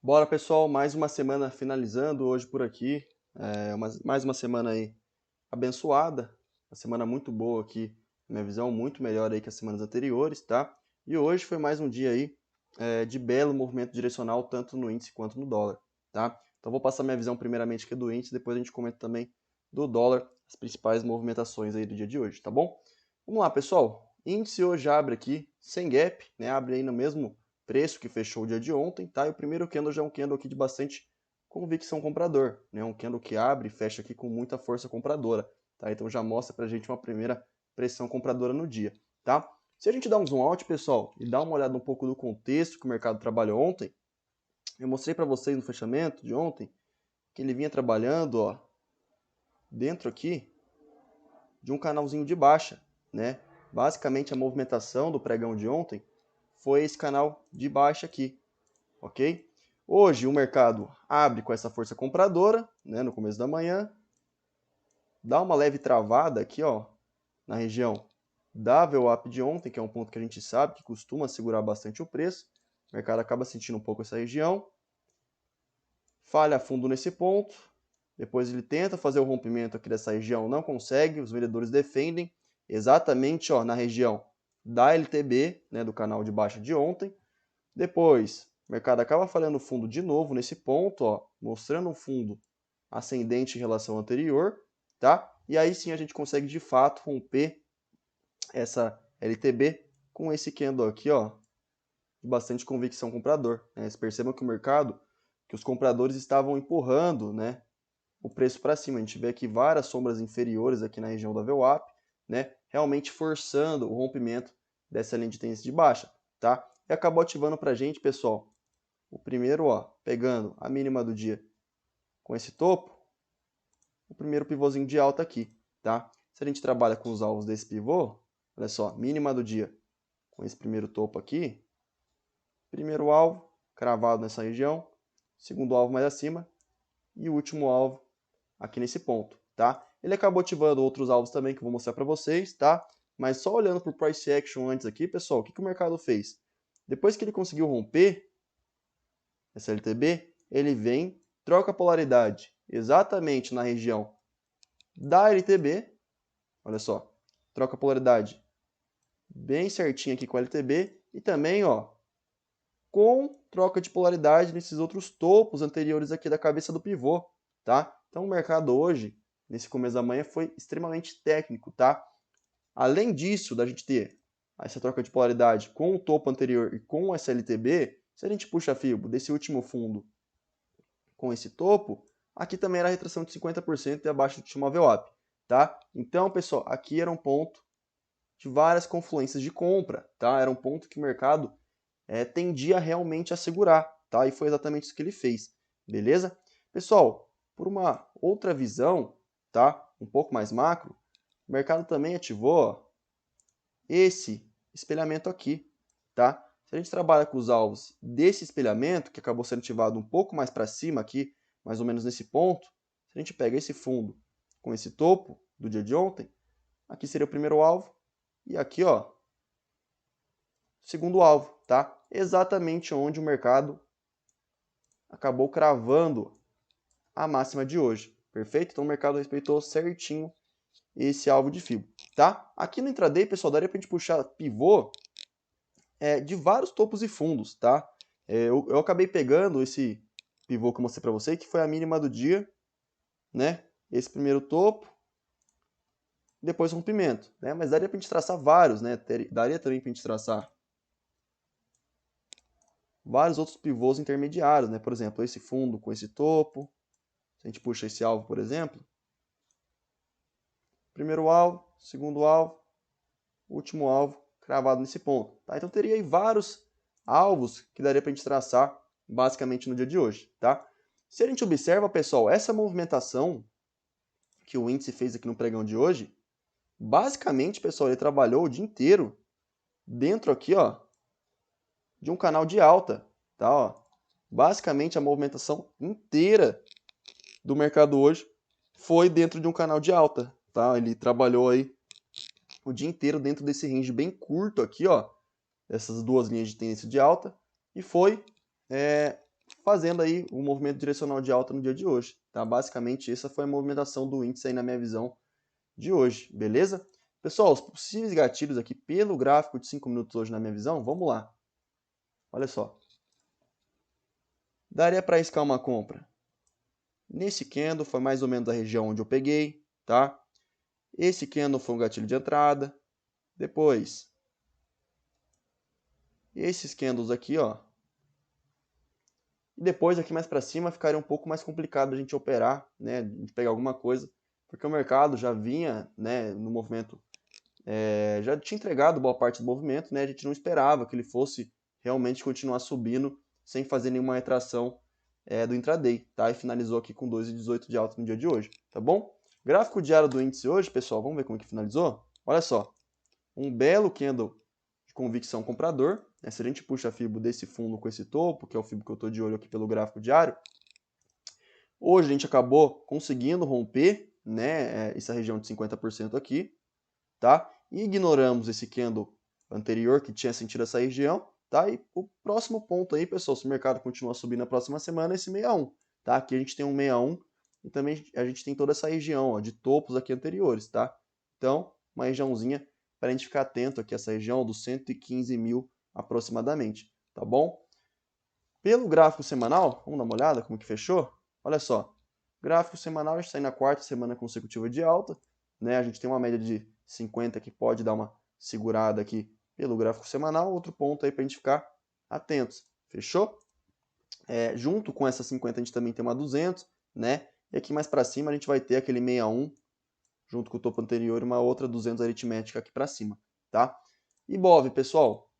Bora, pessoal, mais uma semana finalizando hoje por aqui. Mais uma semana aí abençoada, uma semana muito boa aqui, na minha visão, muito melhor aí que as semanas anteriores, tá? E hoje foi mais um dia aí de belo movimento direcional, tanto no índice quanto no dólar, tá? Então vou passar minha visão primeiramente aqui do índice, depois a gente comenta também do dólar, as principais movimentações aí do dia de hoje, tá bom? Vamos lá, pessoal. Índice hoje abre aqui sem gap, né? Abre aí no mesmo preço que fechou o dia de ontem, tá? E o primeiro candle já é um candle aqui de bastante convicção comprador, né? Um candle que abre e fecha aqui com muita força compradora, tá? Então já mostra pra gente uma primeira pressão compradora no dia, tá? Se a gente dá um zoom out, pessoal, e dá uma olhada um pouco do contexto que o mercado trabalhou ontem, eu mostrei para vocês no fechamento de ontem que ele vinha trabalhando, ó, dentro aqui de um canalzinho de baixa, né? Basicamente a movimentação do pregão de ontem foi esse canal de baixa aqui, ok? Hoje o mercado abre com essa força compradora, né, no começo da manhã, dá uma leve travada aqui, ó, na região da VWAP de ontem, que é um ponto que a gente sabe que costuma segurar bastante o preço. O mercado acaba sentindo um pouco essa região, falha fundo nesse ponto, depois ele tenta fazer o rompimento aqui dessa região, não consegue, os vendedores defendem exatamente, ó, na região da LTB, né, do canal de baixa de ontem. Depois, o mercado acaba falhando fundo de novo nesse ponto, ó, mostrando um fundo ascendente em relação ao anterior, tá? E aí sim a gente consegue de fato romper essa LTB com esse candle aqui, ó, de bastante convicção comprador, né? Vocês percebam que o mercado, que os compradores estavam empurrando, né, o preço para cima. A gente vê aqui várias sombras inferiores aqui na região da VWAP, né, realmente forçando o rompimento dessa linha de tendência de baixa, tá? E acabou ativando para a gente, pessoal, o primeiro, ó, pegando a mínima do dia com esse topo, o primeiro pivôzinho de alta aqui, tá? Se a gente trabalha com os alvos desse pivô, olha só, mínima do dia com esse primeiro topo aqui, primeiro alvo cravado nessa região, segundo alvo mais acima e o último alvo aqui nesse ponto, tá? Ele acabou ativando outros alvos também que eu vou mostrar para vocês, tá? Mas só olhando por price action antes aqui, pessoal, o que o mercado fez? Depois que ele conseguiu romper essa LTB, ele vem, troca a polaridade exatamente na região da LTB, olha só, troca a polaridade bem certinho aqui com a LTB e também, ó, com troca de polaridade nesses outros topos anteriores aqui da cabeça do pivô, tá? Então o mercado hoje, nesse começo da manhã, foi extremamente técnico, tá? Além disso, da gente ter essa troca de polaridade com o topo anterior e com o SLTB, se a gente puxa a FIBO desse último fundo com esse topo, aqui também era a retração de 50% e abaixo do último VWAP, tá? Então, pessoal, aqui era um ponto de várias confluências de compra, tá? Era um ponto que o mercado tendia realmente a segurar, tá? E foi exatamente isso que ele fez, beleza? Pessoal, por uma outra visão, tá? Um pouco mais macro, o mercado também ativou, ó, esse espelhamento aqui, tá? Se a gente trabalha com os alvos desse espelhamento, que acabou sendo ativado um pouco mais para cima aqui, mais ou menos nesse ponto, se a gente pega esse fundo com esse topo do dia de ontem, aqui seria o primeiro alvo, e aqui, ó, segundo alvo, tá? Exatamente onde o mercado acabou cravando a máxima de hoje, perfeito? Então o mercado respeitou certinho esse alvo de FIBO, tá? Aqui no intraday, pessoal, daria pra gente puxar pivô de vários topos e fundos, tá? Eu acabei pegando esse pivô que eu mostrei pra você, que foi a mínima do dia, né? Esse primeiro topo, depois rompimento, né? Mas daria pra gente traçar vários, né? Daria também pra gente traçar vários outros pivôs intermediários, né? Por exemplo, esse fundo com esse topo. Se a gente puxa esse alvo, por exemplo, primeiro alvo, segundo alvo, último alvo cravado nesse ponto, tá? Então teria aí vários alvos que daria para a gente traçar basicamente no dia de hoje, tá? Se a gente observa, pessoal, essa movimentação que o índice fez aqui no pregão de hoje, basicamente, pessoal, ele trabalhou o dia inteiro dentro aqui, ó, de um canal de alta, tá? Ó. Basicamente a movimentação inteira do mercado hoje foi dentro de um canal de alta, tá? Ele trabalhou aí o dia inteiro dentro desse range bem curto aqui, ó, essas duas linhas de tendência de alta, e foi fazendo aí o movimento direcional de alta no dia de hoje, tá? Basicamente, essa foi a movimentação do índice aí na minha visão de hoje, beleza? Pessoal, os possíveis gatilhos aqui pelo gráfico de 5 minutos hoje na minha visão, vamos lá. Olha só. Daria para arriscar uma compra. Nesse candle foi mais ou menos a região onde eu peguei, tá? Esse candle foi um gatilho de entrada. Depois, esses candles aqui, ó. E depois aqui mais para cima ficaria um pouco mais complicado a gente operar, né? A gente pegar alguma coisa, porque o mercado já vinha, né, no movimento, já tinha entregado boa parte do movimento, né? A gente não esperava que ele fosse realmente continuar subindo sem fazer nenhuma retração do intraday, tá? E finalizou aqui com 2,18 de alta no dia de hoje, tá bom? Gráfico diário do índice hoje, pessoal, vamos ver como é que finalizou? Olha só, um belo candle de convicção comprador, né? Se a gente puxa a Fibo desse fundo com esse topo, que é o Fibo que eu estou de olho aqui pelo gráfico diário, hoje a gente acabou conseguindo romper, né, essa região de 50% aqui, tá? E ignoramos esse candle anterior que tinha sentido essa região, tá? E o próximo ponto aí, pessoal, se o mercado continuar subindo na próxima semana, é esse 61, tá? Aqui a gente tem um 61 e também a gente tem toda essa região, ó, de topos aqui anteriores, tá? Então, uma regiãozinha para a gente ficar atento aqui, essa região dos 115 mil aproximadamente, tá bom? Pelo gráfico semanal, vamos dar uma olhada como que fechou? Olha só, gráfico semanal, a gente está na quarta semana consecutiva de alta, né? A gente tem uma média de 50 que pode dar uma segurada aqui pelo gráfico semanal. Outro ponto aí para a gente ficar atentos, fechou? Junto com essa 50 a gente também tem uma 200, né? E aqui mais para cima a gente vai ter aquele 61, junto com o topo anterior, e uma outra 200 aritmética aqui para cima, tá? Ibov, pessoal,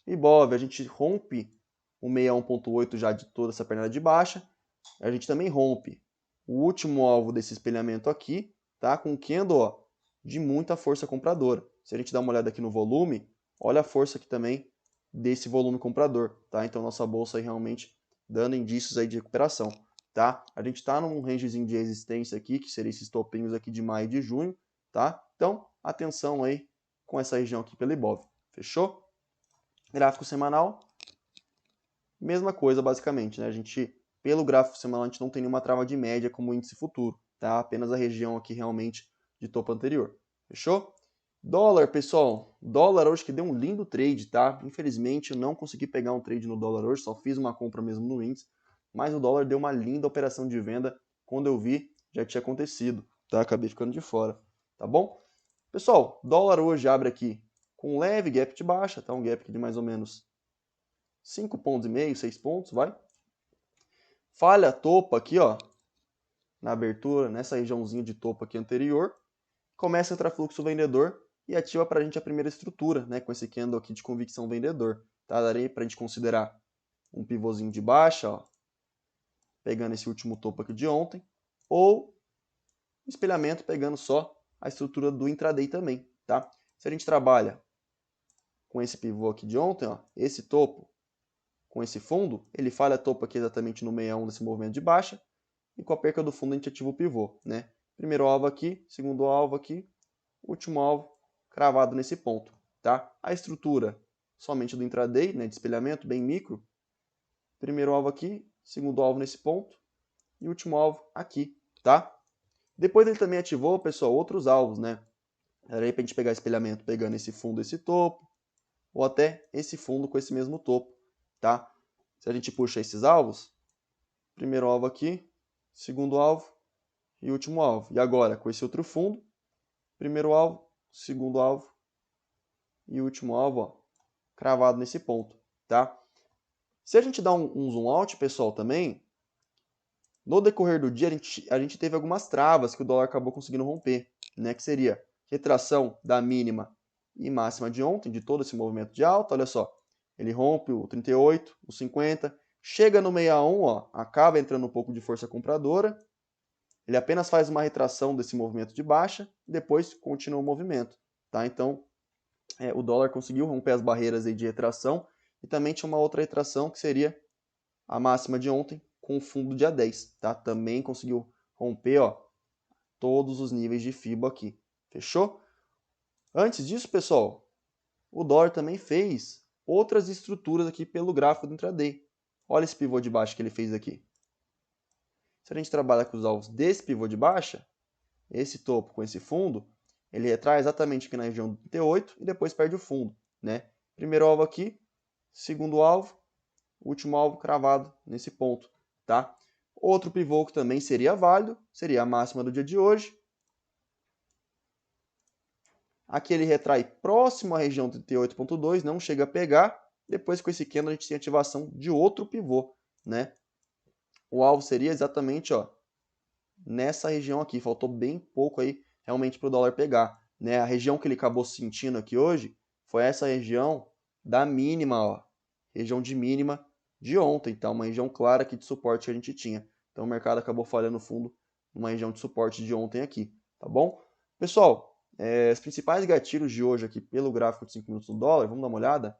Ibov, a gente rompe o 61.8 já de toda essa pernada de baixa. A gente também rompe o último alvo desse espelhamento aqui, tá? Com um candle, ó, de muita força compradora. Se a gente dá uma olhada aqui no volume, olha a força aqui também desse volume comprador, tá? Então nossa bolsa aí realmente dando indícios aí de recuperação, tá? A gente está num rangezinho de resistência aqui, que seria esses topinhos aqui de maio e de junho, tá? Então, atenção aí com essa região aqui pelo Ibov, fechou? Gráfico semanal, mesma coisa basicamente, né? A gente, pelo gráfico semanal, a gente não tem nenhuma trava de média como índice futuro, tá? Apenas a região aqui realmente de topo anterior, fechou? Dólar, pessoal, dólar hoje que deu um lindo trade, tá? Infelizmente eu não consegui pegar um trade no dólar hoje, só fiz uma compra mesmo no índice, mas o dólar deu uma linda operação de venda, quando eu vi já tinha acontecido, tá? Acabei ficando de fora, tá bom? Pessoal, dólar hoje abre aqui com um leve gap de baixa, tá? Um gap de mais ou menos 5,5 pontos, 6 pontos, vai. Falha topo aqui, ó, na abertura, nessa regiãozinha de topo aqui anterior. Começa a entrar fluxo vendedor e ativa pra gente a primeira estrutura, né? Com esse candle aqui de convicção vendedor, tá? Daria pra gente considerar um pivôzinho de baixa, ó, pegando esse último topo aqui de ontem, ou espelhamento pegando só a estrutura do intraday também, tá? Se a gente trabalha com esse pivô aqui de ontem, ó, esse topo, com esse fundo, ele falha topo aqui exatamente no 61 desse movimento de baixa, e com a perca do fundo a gente ativa o pivô, né? Primeiro alvo aqui, segundo alvo aqui, último alvo cravado nesse ponto, tá? A estrutura somente do intraday, né, de espelhamento, bem micro. Primeiro alvo aqui, segundo alvo nesse ponto e último alvo aqui, tá? Depois ele também ativou, pessoal, outros alvos, né? Era aí pra gente pegar espelhamento pegando esse fundo, esse topo, ou até esse fundo com esse mesmo topo, tá? Se a gente puxa esses alvos, primeiro alvo aqui, segundo alvo e último alvo. E agora, com esse outro fundo, primeiro alvo, segundo alvo e último alvo, ó, cravado nesse ponto, tá? Se a gente dá um zoom out, pessoal, também, no decorrer do dia a gente teve algumas travas que o dólar acabou conseguindo romper, né? Que seria retração da mínima e máxima de ontem, de todo esse movimento de alta, olha só. Ele rompe o 38, o 50, chega no 61, ó, acaba entrando um pouco de força compradora, ele apenas faz uma retração desse movimento de baixa e depois continua o movimento, tá? Então, o dólar conseguiu romper as barreiras aí de retração e também tinha uma outra retração que seria a máxima de ontem com o fundo dia 10, tá? Também conseguiu romper, ó, todos os níveis de FIBO aqui, fechou? Antes disso, pessoal, o dólar também fez outras estruturas aqui pelo gráfico do intraday, Olha esse pivô de baixa que ele fez aqui. Se a gente trabalha com os alvos desse pivô de baixa, esse topo com esse fundo, ele retrai exatamente aqui na região do 38 e depois perde o fundo, né? Primeiro alvo aqui, segundo alvo, último alvo cravado nesse ponto, tá? Outro pivô que também seria válido, seria a máxima do dia de hoje. Aqui ele retrai próximo à região 38.2, não chega a pegar. Depois com esse candle a gente tem ativação de outro pivô, né? O alvo seria exatamente, ó, nessa região aqui. Faltou bem pouco aí realmente para o dólar pegar, né? A região que ele acabou sentindo aqui hoje foi essa região da mínima, ó, região de mínima de ontem, tá? Uma região clara aqui de suporte que a gente tinha. Então o mercado acabou falhando fundo numa região de suporte de ontem aqui, tá bom? Pessoal, os principais gatilhos de hoje aqui pelo gráfico de 5 minutos do dólar, vamos dar uma olhada?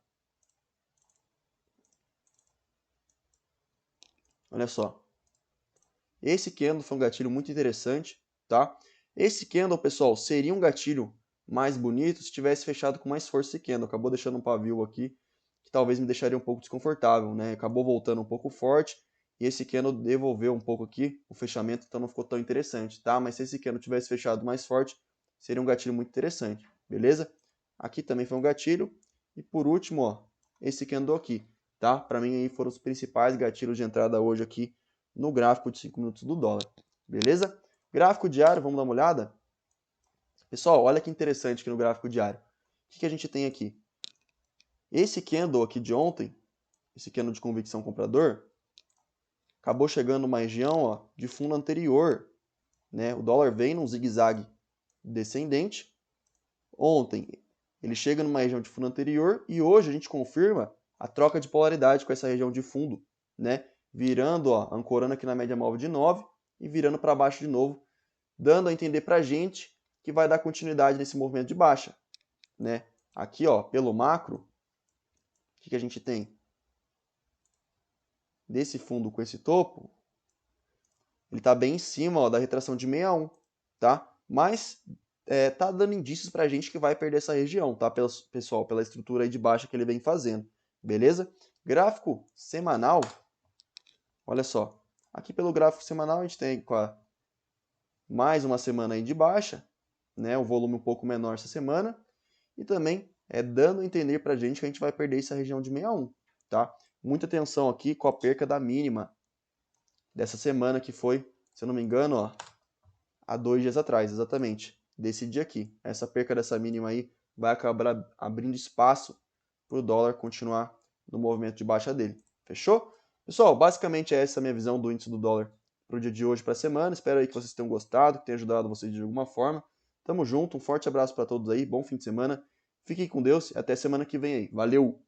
Olha só. Esse candle foi um gatilho muito interessante, tá? Esse candle, pessoal, seria um gatilho mais bonito se tivesse fechado com mais força esse candle. Acabou deixando um pavio aqui que talvez me deixaria um pouco desconfortável, né? Acabou voltando um pouco forte e esse candle devolveu um pouco aqui o fechamento, então não ficou tão interessante, tá? Mas se esse candle tivesse fechado mais forte, seria um gatilho muito interessante, beleza? Aqui também foi um gatilho. E por último, ó, esse candle aqui, tá? Para mim aí foram os principais gatilhos de entrada hoje aqui no gráfico de 5 minutos do dólar, beleza? Gráfico diário, vamos dar uma olhada? Pessoal, olha que interessante aqui no gráfico diário. O que a gente tem aqui? Esse candle aqui de ontem, esse candle de convicção comprador, acabou chegando numa região, ó, de fundo anterior, né? O dólar vem num zigue-zague descendente. Ontem ele chega numa região de fundo anterior e hoje a gente confirma a troca de polaridade com essa região de fundo, né? Virando, ó, ancorando aqui na média móvel de 9 e virando para baixo de novo, dando a entender para a gente que vai dar continuidade nesse movimento de baixa, né? Aqui, ó, pelo macro, o que a gente tem? Desse fundo com esse topo, ele está bem em cima, ó, da retração de 61, tá? Mas tá dando indícios para a gente que vai perder essa região, tá, pessoal? Pela estrutura aí de baixa que ele vem fazendo, beleza? Gráfico semanal, olha só. Aqui pelo gráfico semanal a gente tem mais uma semana aí de baixa, né? Um volume um pouco menor essa semana. E também dando a entender para a gente que a gente vai perder essa região de 61, tá? Muita atenção aqui com a perca da mínima dessa semana que foi, se eu não me engano, ó, há 2 dias atrás, exatamente, desse dia aqui. Essa perca dessa mínima aí vai acabar abrindo espaço para o dólar continuar no movimento de baixa dele. Fechou? Pessoal, basicamente essa é a minha visão do índice do dólar para o dia de hoje, para a semana. Espero aí que vocês tenham gostado, que tenha ajudado vocês de alguma forma. Tamo junto, um forte abraço para todos aí, bom fim de semana. Fiquem com Deus e até semana que vem aí. Valeu!